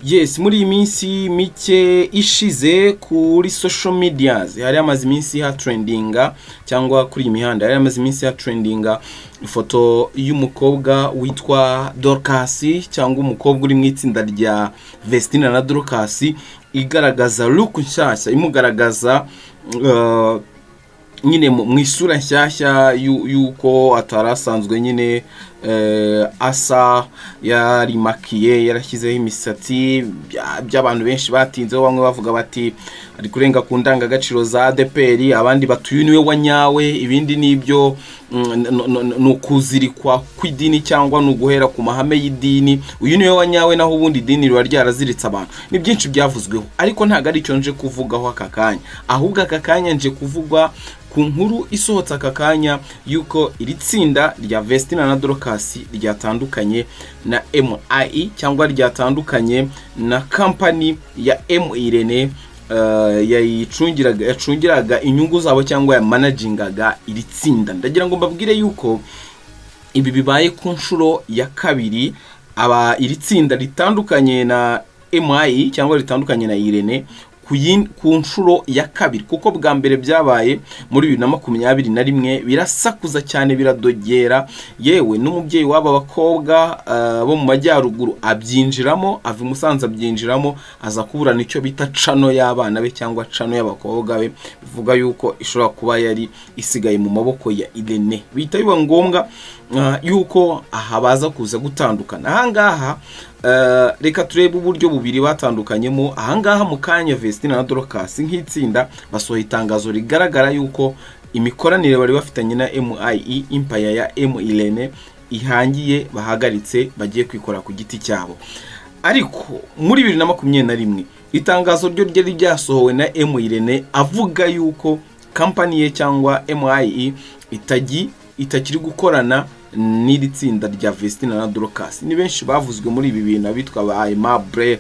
Yes, muri iyi minsi mike ishize kuri social medias hari amaze iminsi ha trendinga cyangwa kuri imihanda hari amaze iminsi ha trendinga ifoto y'umukobwa witwa Dorcas cyangwa umukobwa uri mu itsinda rya Vestina na Dorcas igaragaza look nshyashya imugaragaza nyine mu isura nshyashya yuko atarasanzwe nyine asa yari makiye yarashyizeho imisatsi by'abantu benshi batinzeho bamwe bavuga bati ari kurenga ku ndangagaciro za ADPR abandi batuye niwe wanyawe ibindi nibyo nukuzirikwa kw'idini cyangwa nuguhera ku mahame y'idini uyu niwe wanyawe naho ubundi idini riba ryaraziritse abantu ni byinshi byavuzweho ariko ntago ari cyo nje kuvugaho aka kanya ahubwo aka kanya nje kuvugwa ku nkuru isohotse aka kanya yuko iri tsinda rya Vestina na Dorcas ryatandukanye na MIE cyangwa ryatandukanye na company ya Irene yacungiraga inyungu zabo cyangwa ya managingaga iri tsinda. Ndagira ngo mbabwire yuko ibi bibaye ku nshuro ya kabiri iri tsinda ritandukanye na MIE cyangwa ritandukanye na Irene ku nshuro ya kabiri kuko bwa mbere byabaye muri 2021 birasakuza cyane biradogera yewe n'umubyeyi w'aba bakobwa bo mu majyaruguru abyinjiramo ava Musanze abyinjiramo aza kuburana icyo bita cano y'abana be cyangwa cano y'abakobwa be bivuga yuko ishobora kuba yari isigaye mu maboko ya Irene bita biba ngombwa yuko baza kuza gutandukana ahangaha reka turebe uburyo bubiri batandukanyemo ahangaha mu kanya Vestina na Dorcas nk'itsinda basohoye itangazo rigaragara yuko imikoranire bari bafitanye na MIE Empire ya Irene ihangiye bahagaritse bagiye kwikora ku giti cyabo ariko muri 2021 itangazo ryo ryari ryasohowe na Irene avuga yuko company ye cyangwa MIE itakiri gukorana n'iri tsinda rya Vestina na Dorcas ni benshi bavuzwe muri ibi bintu abitwa ba Aimable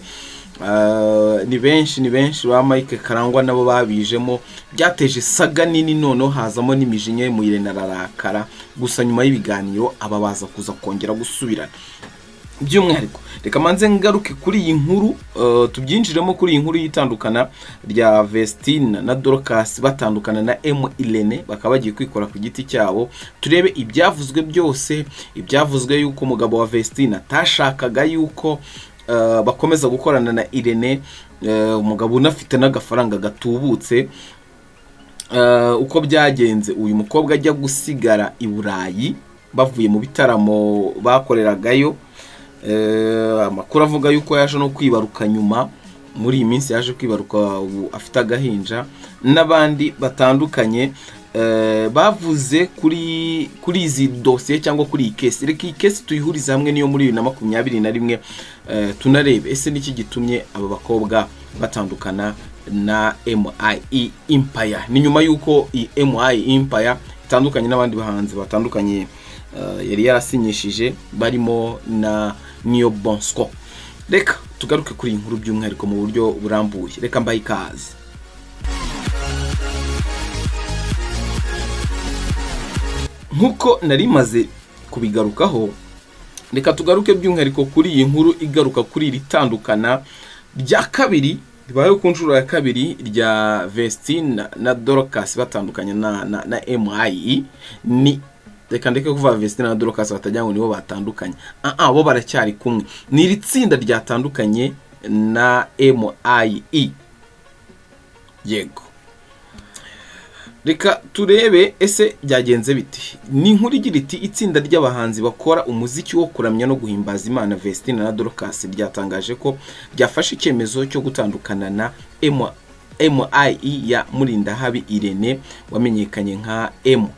ni benshi ba Mike Karangwa nabo babijemo byateje saga nini noneho hazamo n'imijinya mu Irene ararakara gusa nyuma y'ibiganiro ababaza kuza kongera gusubirana by'umwihariko reka manze ngaruke kuri iyi nkuru tubyinjiremo kuri iyi nkuru yitandukana rya Vestina na Dorcas batandukana na Irene bakaba bagiye kwikora ku giti cyabo turebe ibyavuzwe byose ibyavuzwe yuko umugabo wa Vestina tashakaga yuko bakomeza gukorana na Irene umugabo unafite n'agafaranga gatubutse uko byagenze uyu mukobwa ajya gusigara i Burayi bavuye mu bitaramo bakoreragayo amakuru avuga yuko yaje no kwibaruka nyuma muri iyi minsi yaje kwibaruka afite agahinja n'abandi batandukanye bavuze kuri izi dossier cyangwa kuri iyi case reka iyi case tuyihuriza hamwe niyo muri 2021 tunarebe ese niki gitumye aba bakobwa batandukana na MIE Empire ni nyuma yuko MIE Empire itandukanye n'abandi bahanzi batandukanye yari yarasinyishije barimo na Nio Bonsco reka tugaruke kuri inkuru by'umwihariko mu buryo burambuye reka mbaye ikaze nkuko nari maze kubigarukaho reka tugaruke by'umwihariko kuri iyi nkuru igaruka kuri iri tandukana rya kabiri ribaye ku nshuro ya kabiri rya Vestina na Dorcas batandukanye na MIE ni reka ndeke kuvuga Vestina na Dorcas batajya ngo nibo batandukanye bo baracyari kumwe ni iri tsinda ryatandukanye na MIE yego reka turebe ese byagenze biti ni inkuru igira iti itsinda ry'abahanzi bakora umuziki wo kuramya no guhimbaza Imana Vestina na Dorcas ryatangaje ko byafashe icyemezo cyo gutandukana na MIE ya Murindahabi Irene wamenyekanye nka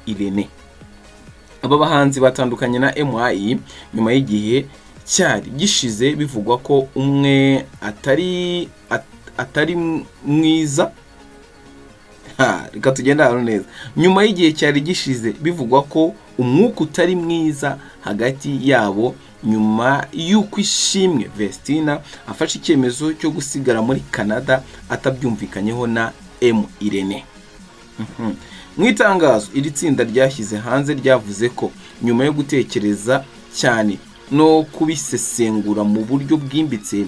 Irene aba bahanzi batandukanye na MIE nyuma y'igihe cyari gishize bivugwa ko umwe atari mwiza reka tugenda hano neza nyuma y'igihe cyari gishize bivugwa ko umwuka utari mwiza hagati yabo nyuma y'uko Ishimwe Vestina afashe icyemezo cyo gusigara muri Canada atabyumvikanyeho na Irene mu itangazo iri tsinda ryashyize hanze ryavuze ko nyuma yo gutekereza cyane no kubisesengura mu buryo bwimbitse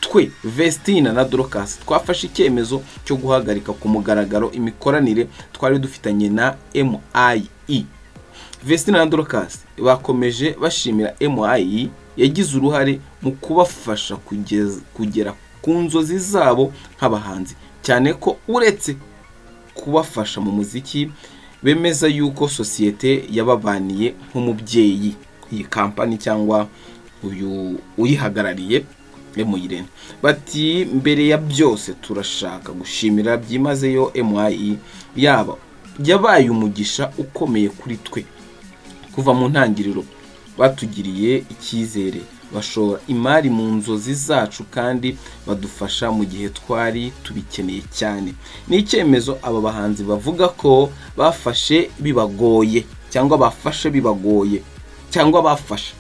twe Vestina na Dorcas twafashe icyemezo cyo guhagarika ku mugaragaro imikoranire twari dufitanye na MIE. Vestina na Dorcas bakomeje bashimira MIE yagize uruhare mu kubafasha kugera ku nzozi zabo nk'abahanzi, cyane ko uretse kubafasha mu muziki bemeza yuko sosiyete yababaniye nk'umubyeyi. Iyi kampani cyangwa uyu uyihagarariye Irene bati mbere ya byose turashaka gushimira byimazeyo MIE yabaye umugisha ukomeye kuri twe kuva mu ntangiriro. Batugiriye icyizere, bashora imari mu nzozi zacu kandi badufasha mu gihe twari tubikeneye cyane. Ni icyemezo aba bahanzi bavuga ko bafashe bibagoye cyangwa bafashe bibagoye cyangwa bafashe.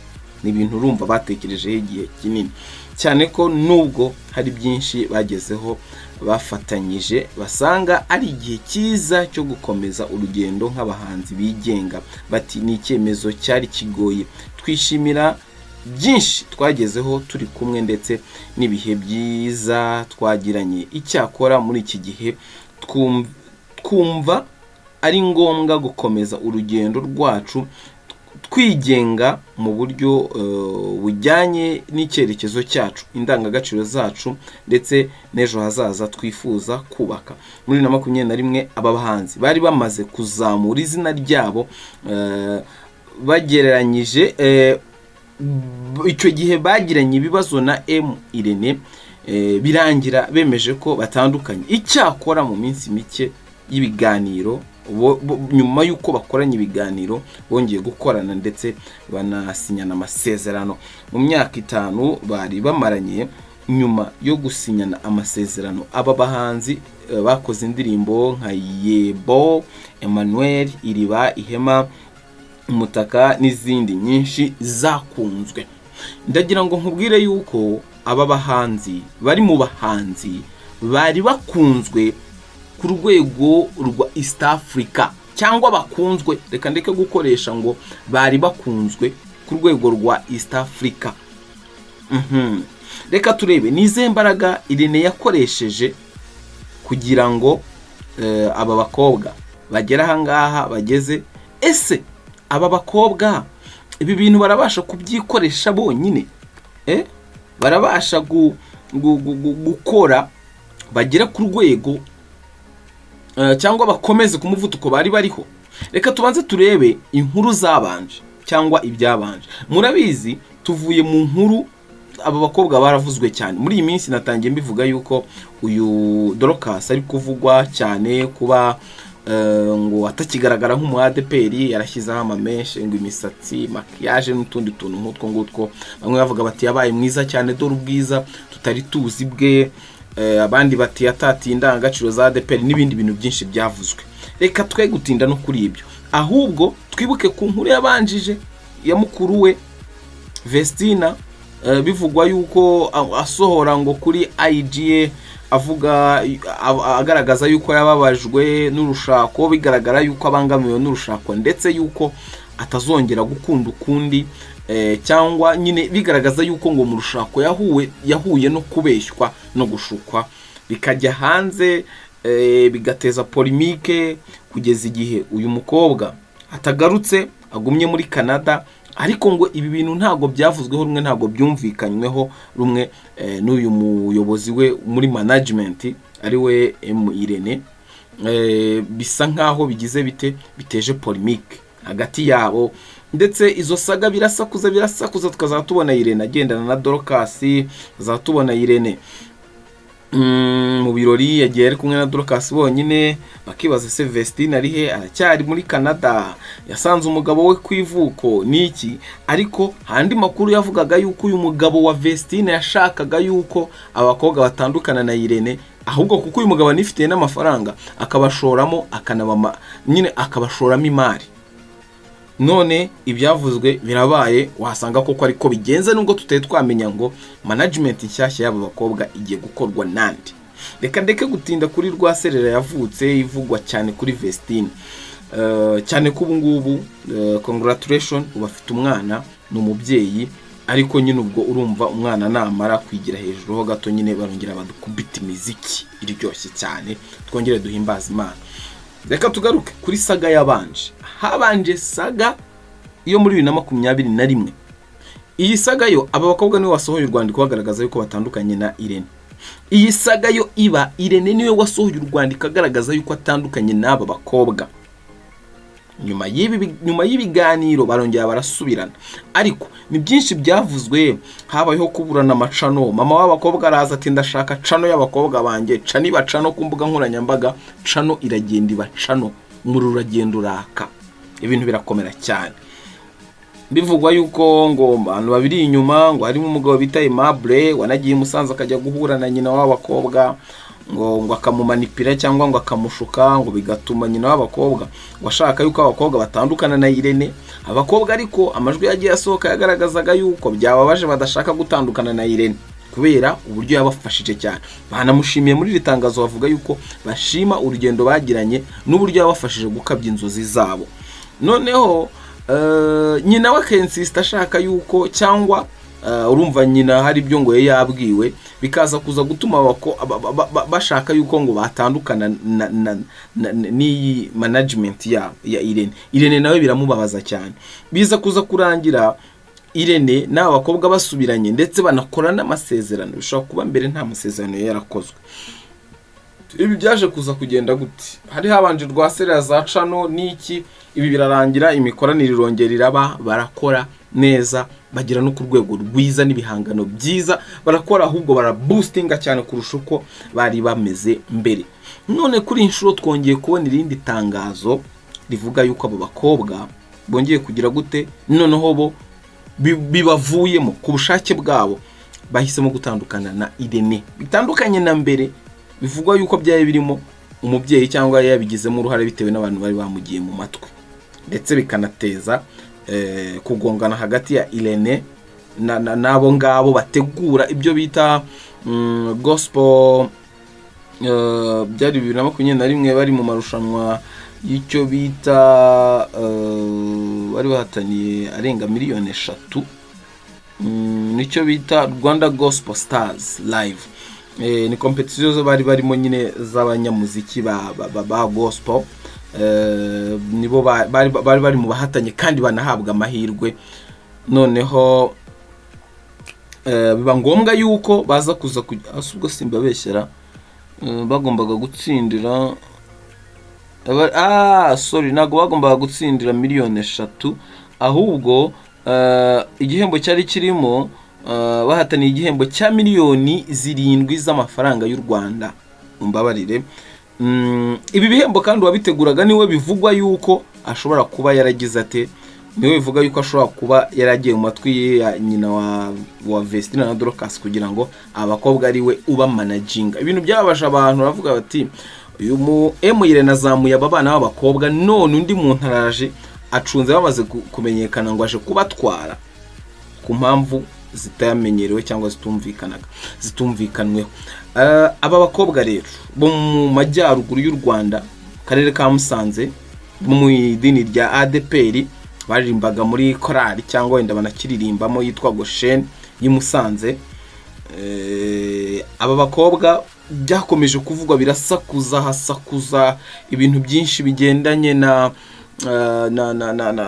Ni ibintu urumva batekerejeho igihe kinini cyane ko nubwo hari byinshi bagezeho bafatanyije basanga ari igihe cyiza cyo gukomeza urugendo nk'abahanzi bigenga. Bati ni icyemezo cyari kigoye, twishimira byinshi twagezeho turi kumwe ndetse n'ibihe byiza twagiranye. Icyakora muri iki gihe twumva ari ngombwa gukomeza urugendo rwacu twigenga mu buryo bujyanye n'icyerekezo cyacu, indangagaciro zacu ndetse n'ejo hazaza twifuza kubaka. Muri 2021 aba bahanzi bari bamaze kuzamura izina ryabo bagereranyije icyo gihe bagiranye ibibazo na Irene birangira bemeje ko batandukanye. Icyakora mu minsi mike y'ibiganiro nyuma yuko bakoranye ibiganiro bongeye gukorana ndetse banasinyana amasezerano. Mu myaka 5 bari bamaranye nyuma yo gusinyana amasezerano, aba bahanzi bakoze indirimbo nka Yebo, Emmanuel, Iriba, Ihema, Umutaka n'izindi nyinshi zakunzwe. Ndagira ngo nkubwire yuko aba bahanzi bari mu bahanzi bari bakunzwe ku rwego rwa East Africa cyangwa bakunzwe, reka ndeke gukoresha ngo bari bakunzwe ku rwego rwa East Africa. Reka turebe nize mbaraga Irene yakoresheje kugira ngo aba bakobwa bagera ahangaha bageze. Ese aba bakobwa ibi bintu barabasha kubyikoresha bonyine? Barabasha gukora bagera ku rwego cyangwa bakomeze ku muvuduko bari bariho? Reka tubanze turebe inkuru zabanje cyangwa ibyabanje. Murabizi tuvuye mu nkuru aba bakobwa baravuzwe cyane muri iyi minsi. Natangiye mbivuga yuko uyu Dorcas ari kuvugwa cyane kuba ngo atakigaragara nk'umu ADPR, yarashyizeho amameshe ngo imisatsi, maquillage n'utundi tuntu nk'utwo ngutwo. Bamwe bavuga bati yabaye mwiza cyane dore ubwiza tutari tuzi bwe, abandi bati yatatiye indangagaciro za ADPR n'ibindi bintu byinshi byavuzwe. Reka twe gutinda no kuri ibyo, ahubwo twibuke ku nkuru yabanjije ya mukuru we Vestina, bivugwa yuko asohora ngo kuri IGA avuga agaragaza yuko yababajwe n'urushako, bigaragara yuko abangamiwe n'urushako ndetse yuko atazongera gukunda ukundi, cyangwa nyine bigaragaza yuko ngo mu rushako yahuye no kubeshywa no gushukwa, bikajya hanze bigateza polemique kugeza igihe uyu mukobwa atagarutse agumye muri Canada. Ariko ngo ibi bintu ntago byavuzweho rumwe, ntago byumvikanyweho rumwe n'uyu muyobozi we muri management ari we Irene. Bisa nkaho bigize biteje polemique hagati yabo, ndetse izo saga birasakuza tukazatubona Irene agendana na Dorcas, tukazatubona Irene mu birori yagiye ari kumwe na Dorcas bonyine, bakibaza se Vestina ari he? Aracyari muri Canada, yasanze umugabo we kwivuko niki. Ariko handi makuru yavugaga yuko uyu mugabo wa Vestina yashakaga yuko abakobwa batandukana na Irene, ahubwo kuko uyu mugabo anifitiye n'amafaranga akabashoramo nyine akabashoramo imari. None ibyavuzwe birabaye, wasanga koko ariko bigenze nubwo tuteye twamenya ngo management nshyashya y'aba bakobwa igiye gukorwa nandi. Reka ndeke gutinda kuri Rwaserera yavutse ivugwa cyane kuri Vestina, cyane ko ubu ngubu congratulation ubafite umwana n'umubyeyi ariko nyine ubwo urumva umwana namara kwigira hejuru ho gato nyine barongera badukubita imiziki iryoshye cyane, twongere duhimbaza Imana. Reka tugaruke kuri saga yabanje. Habanje saga iyo muri 2021. Iyi saga yo aba bakobwa niwe wasohoye urwandiko bagaragaza yuko batandukanye na Irene. Iyi saga yo iba Irene niwe wasohoye urwandiko agaragaza yuko atandukanye n'aba bakobwa. Nyuma y'ibiganiro barongera barasubirana, ariko ni byinshi byavuzwe. Habayeho kuburana amacano. Mama w'abakobwa araza ati ndashaka cano y'abakobwa banjye, cani bacano ku mbuga nkoranyambaga, cano iragenda ibacano, muri uragenda uraka, ibintu birakomera cyane. Bivugwa yuko ngo abantu babiri inyuma ngo harimo umugabo bita Aimable wanagiye Musanze akajya guhura na nyina w'abakobwa, ngo akamumanipira cyangwa ngo akamushuka, ngo bigatuma nyina w'abakobwa washaka yuko abakobwa batandukana na Irene. Abakobwa ariko amajwi yagiye asohoka yagaragazaga yuko byababaje badashaka gutandukana na Irene kubera uburyo yabafashije cyane. Banamushimiye muri ritangazo bavuga yuko bashima urugendo bagiranye n'uburyo yabafashije gukabya inzozi zabo. Noneho nyina wa Kensista ashaka yuko cyangwa urumva nyina hari ibyo ngo yabwiwe bikaza kuza gutuma bashaka yuko ngo batandukana n'iyi management ya Irene. Irene nawe biramubabaza cyane, biza kuza kurangira Irene n'aba bakobwa basubiranye ndetse banakora n'amasezerano. Bishobora kuba mbere nta masezerano yarakozwe. Ibi byaje kuza kugenda gute? Hari habanje rwaserera za cano niki, ibi birarangira imikoranire irongera iraba, barakora neza, bagira no ku rwego rwiza n'ibihangano byiza barakora, ahubwo baraboostinga cyane kurusha uko bari bameze mbere. None kuri inshuro twongeye kubona irindi tangazo rivuga yuko abo bakobwa bongeye kugira gute, noneho bo bibavuyemo ku bushake bwabo bahisemo gutandukana na Irene. Bitandukanye na mbere bivugwa yuko byaye birimo umubyeyi cyangwa yabigizemo uruhare bitewe n'abantu bari bamugiye mu matwi, ndetse bikanateza kugongana hagati ya Irene nabo ngabo bategura ibyo bita gospel. Byari 2021 bari mu marushanwa y'icyo bita bari bahataniye arenga miliyoni 3, nicyo bita Rwanda Gospel Stars Live. Ni competition zo bari barimo nyine z'abanyamuziki ba gospel. Nibo bari mu bahatanye kandi banahabwa amahirwe. Noneho biba ngombwa yuko baza kuza asubwo simbabeshyera, bagombaga gutsindira ntago bagombaga gutsindira miliyoni 3, ahubwo igihembo cyari kirimo bahataniye igihembo cya miliyoni 7 z'amafaranga y'u Rwanda. Umbabarire, ibi bihembo kandi wabiteguraga niwe bivugwa yuko ashobora kuba yaragize ate, niwe bivuga yuko ashobora kuba yaragiye mu matwi ya nyina wa Vestina na Dorcas kugira ngo abakobwa ari we uba managinga. Ibintu byabasha abantu bavuga bati uyu mu Irene azamuye aba bana b'abakobwa, none undi muntu araje acunze bamaze kumenyekana ngo aje kubatwara ku mpamvu zitamenyerewe cyangwa zitumvikanweho. Aba bakobwa rero bo mu majyaruguru y'u Rwanda, karere ka Musanze, mu idini rya ADPR, baririmbaga muri korali cyangwa wenda banakiririmbamo yitwa Goshen y'Musanze. Aba bakobwa byakomeje kuvugwa, birasakuza hasakuza ibintu byinshi bigendanye na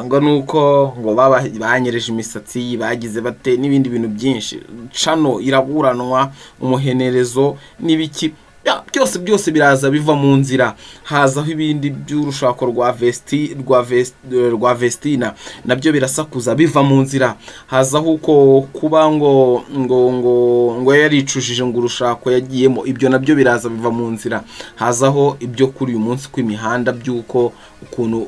ngo nuko ngo banyereje imisatsi, bagize bate n'ibindi bintu byinshi, cano iraburanwa, umuhenerezo n'ibiki byose biraza biva mu nzira. Hazaho ibindi by'urushako rwa Vestina nabyo birasakuza biva mu nzira. Hazaho uko kuba ngo yaricujije ngo urushako yagiyemo, ibyo nabyo biraza biva mu nzira. Hazaho ibyo kuri uyu munsi kw'imihanda by'uko ukuntu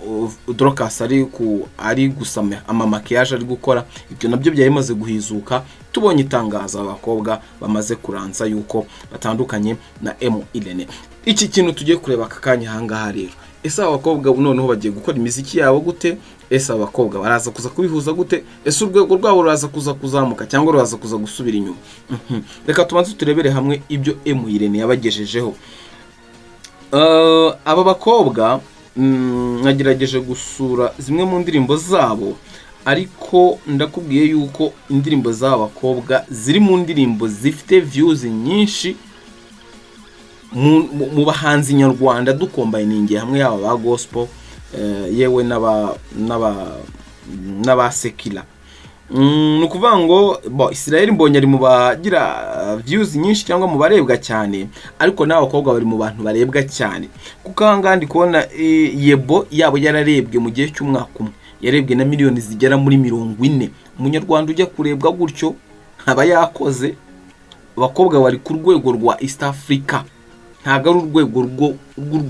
Dorcas ari gusama amamakiyaje ari gukora, ibyo nabyo byarimaze guhizuka. Tubonye itangaza abakobwa bamaze kuranza yuko batandukanye na Irene. Iki kintu tugiye kureba akakanya hangaha rero, ese abakobwa noneho bagiye gukora imiziki yabo gute? Ese abakobwa baraza kuza kubihuza gute? Ese urwego rwabo ruraza kuza kuzamuka cyangwa ruraza kuza gusubira inyuma? Reka tubanze turebere hamwe ibyo Irene yabagejejeho. Aba bakobwa nagerageje gusura zimwe mu ndirimbo zabo, ariko ndakubwiye yuko indirimbo z'aba bakobwa ziri mu ndirimbo zifite views nyinshi mu bahanzi nyarwanda dukombayiningiye hamwe yaba ba gospel yewe n'aba sekila. Nukuvuga ngo Israel Mbonyi ari mu bagira views nyinshi cyangwa mu barebwa cyane, ariko n'abakobwa bari mu bantu barebwa cyane, kuko ahanga ndi kubona Yebo yabo yararebwe mu gihe cy'umwaka umwe, yarebwe na miliyoni zigera muri 40. Umunyarwanda ujya kurebwa gutyo aba yakoze. Abakobwa bari ku rwego rwa East Africa, ntago ari urwego rw'u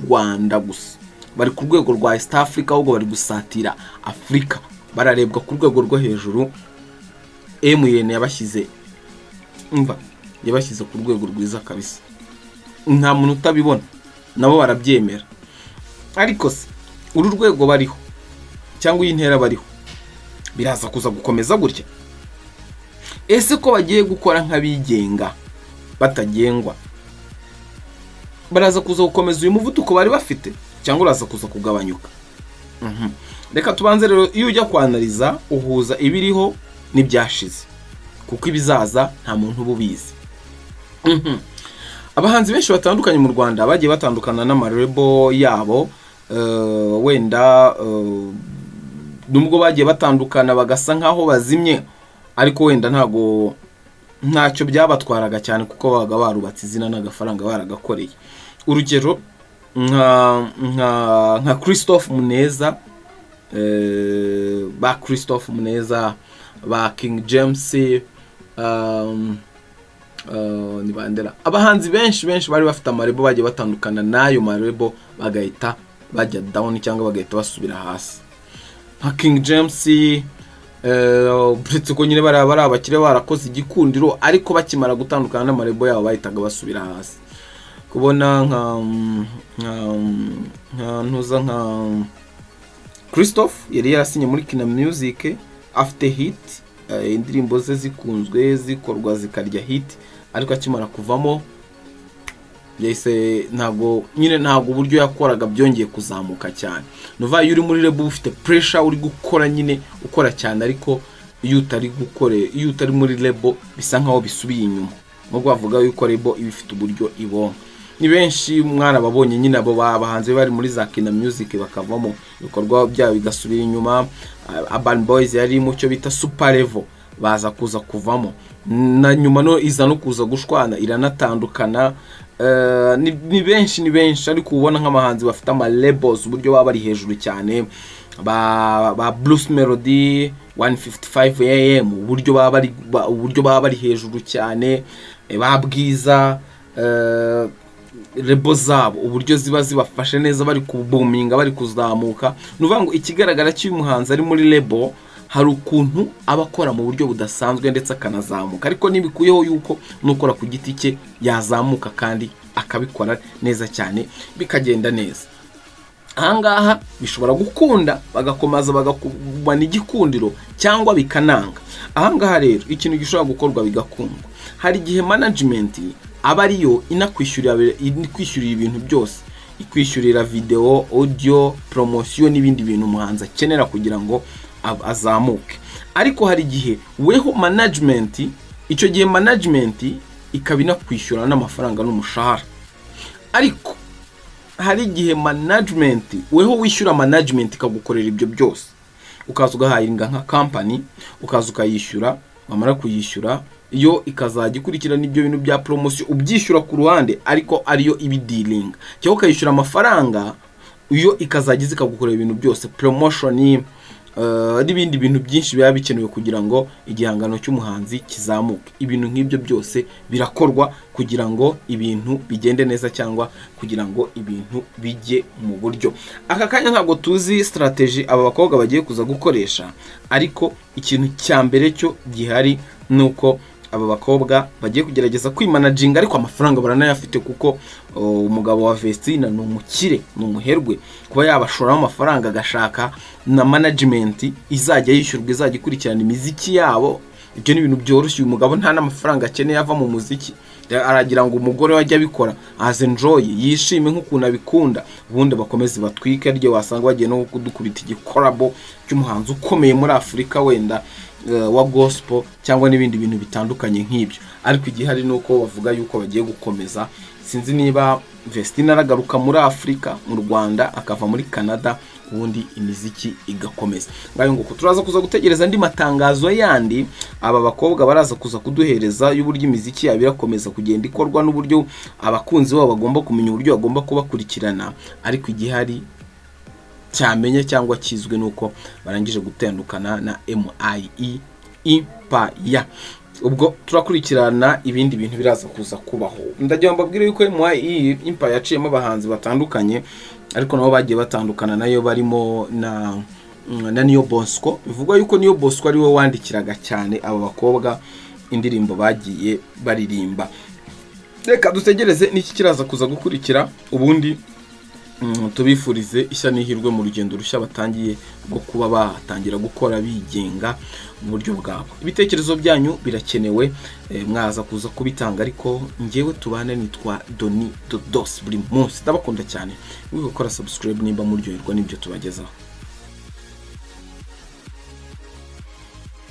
Rwanda gusa, bari ku rwego rwa East Africa, ahubwo bari gusatira Africa, bararebwa ku rwego rwo hejuru. MN yabashyize ku rwego rwiza kabisa, nta muntu utabibona, nabo barabyemera. Ariko se uru rwego bariho cyangwa intera bariho biraza kuza gukomeza gutya? Ese ko bagiye gukora nk'abigenga batagengwa, baraza kuza gukomeza uyu muvuduko bari bafite cyangwa uraza kuza kugabanyuka? Reka tubanze rero, iyo ujya kwanaliza uhuza ibiriho n'ibyashize, kuko ibizaza nta muntu ububizi. Abahanzi benshi batandukanye mu Rwanda bagiye batandukana n'amarebo yabo, wenda nubwo bagiye batandukana bagasa nkaho bazimye, ariko wenda ntacyo byabatwaraga cyane, kuko babaga barubatse izina n'agafaranga baragakoreye. Urugero nka Christophe Muneza, ba Christophe Muneza, ba King James, ni bandera. Abahanzi benshi bari bafite amarebo bagiye batandukana n'ayo marebo bagahita bajya down cyangwa bagahita basubira hasi. Nka King James ko nyine bari abakire barakoze igikundiro, ariko bakimara gutandukana n'amarebo yabo bahitaga basubira hasi. Kubona nka Christophe yari yarasinye muri Kina Music, after hit, indirimbo ze zikunzwe zikorwa zikarya hit, ariko akimara kuvamo yahise ntago uburyo yakoraga byongeye kuzamuka cyane. Nova yuri muri lebo ufite pressure, uri gukora nyine ukora cyane, ariko iyo utari muri lebo bisa nkaho bisubiye inyuma. Nubwo bavuga yuko lebo ibifite uburyo ibonka. Ni benshi mwana babonye nyine abo bahanze bari muri za Kina Music bakavamo, ibikorwa byabo bigasubira inyuma. Urban Boys yari mu cyo bita super level, baza kuza kuvamo, na nyuma no iza no kuza gushwana iranatandukana. Ni benshi, ariko ubona nk'amahanzi bafite ama labels uburyo baba bari hejuru cyane, ba Blues Melody 155 AM uburyo baba bari hejuru cyane, ba Bwiza rebo zabo uburyo ziba zibafashe neza, bari kubuminga, bari kuzamuka. Nuvuga ngo ikigaragara cy'umuhanzi ari muri lebo hari ukuntu abakora mu buryo budasanzwe ndetse akanazamuka, ariko nibikuyeho yuko nukora ku giti cye yazamuka kandi akabikora neza cyane bikagenda neza. Ahangaha bishobora gukunda bagakomaza bagakubana igikundiro cyangwa bikananga. Ahangaha rero ikintu gishobora gukorwa bigakundwa, hari igihe management aba ariyo inakwishyurira ibintu byose, ikwishyurira video, audio, promotion n'ibindi bintu umuhanzi akenera kugira ngo azamuke. Ariko hari igihe weho management, icyo gihe management ikabina kwishyura n'amafaranga n'umushahara. Ariko hari igihe management weho wishyura management ikagukorera ibyo byose, ukaza ugahayiringa nka company, ukaza ukayishyura, wamara kuyishyura iyo ikazajya ikurikirana ibyo bintu bya promotion ubyishyura ku ruhande, ariko ariyo ibidealing, cyangwa ukayishyura amafaranga, iyo ikazajya zikagukorera ibintu byose, promotion n'ibindi bintu byinshi biba bikenewe kugira ngo igihangano cy'umuhanzi kizamuke. Ibintu nk'ibyo byose birakorwa kugira ngo ibintu bigende neza cyangwa kugira ngo ibintu bijye mu buryo. Aka kanya ntabwo tuzi strategy aba bakobwa bagiye kuza gukoresha, ariko ikintu cya mbere cyo gihari nuko aba bakobwa bagiye kugerageza kwimanaginga, ariko amafaranga baranayafite, kuko umugabo wa Vestina ni umukire, ni umuherwe, kuba yabashoramo amafaranga agashaka na management izajya yishyurwa, izajya ikurikirana imiziki yabo. Ibyo ni ibintu byoroshye. Uyu mugabo nta n'amafaranga akeneye ava mu muziki, aragira ngo umugore wajya abikora as enjoy yishime nk'ukuntu abikunda, ubundi bakomeze batwike ryo wasanga bagiye no kudukubita igikorabo cy'umuhanzi ukomeye muri Afurika wenda wa gospel cyangwa n'ibindi bintu bitandukanye nk'ibyo. Ariko igihe hari nuko bavuga yuko bagiye gukomeza, sinzi niba Vestine aragaruka muri Afurika mu Rwanda akava muri Canada, ubundi imiziki igakomeza. Ngayo ngo turaza kuza gutegereza andi matangazo yandi aba bakobwa baraza kuza kuduhereza y'uburyo imiziki yabirakomeza kugenda ikorwa n'uburyo abakunzi babo bagomba kumenya uburyo bagomba kubakurikirana. Ariko igihe hari cyamenye cyangwa kizwe nuko barangije gutandukana na MIE Empire. Ubwo turakurikirana ibindi bintu biraza kuza kubaho. Ndagira mbabwire yuko MIE Empire yaciyemo abahanzi batandukanye, ariko nabo bagiye batandukana nayo barimo na Nio Bosco. Bivugwa yuko Nio Bosco ari we wandikiraga cyane aba bakobwa indirimbo bagiye baririmba. Reka dutegereze niki kiraza kuza gukurikira, ubundi tubifurize ishya n'ihirwe mu rugendo rushya batangiye bwo kuba batangira gukora bigenga mu buryo bwabo. Ibitekerezo byanyu birakenewe, mwaza kuza kubitanga, ariko ngewe tubane nitwa Doni Dodos buri munsi. Ndabakunda cyane, wiwe gukora subscribe nimba muryoherwa n'ibyo tubagezaho.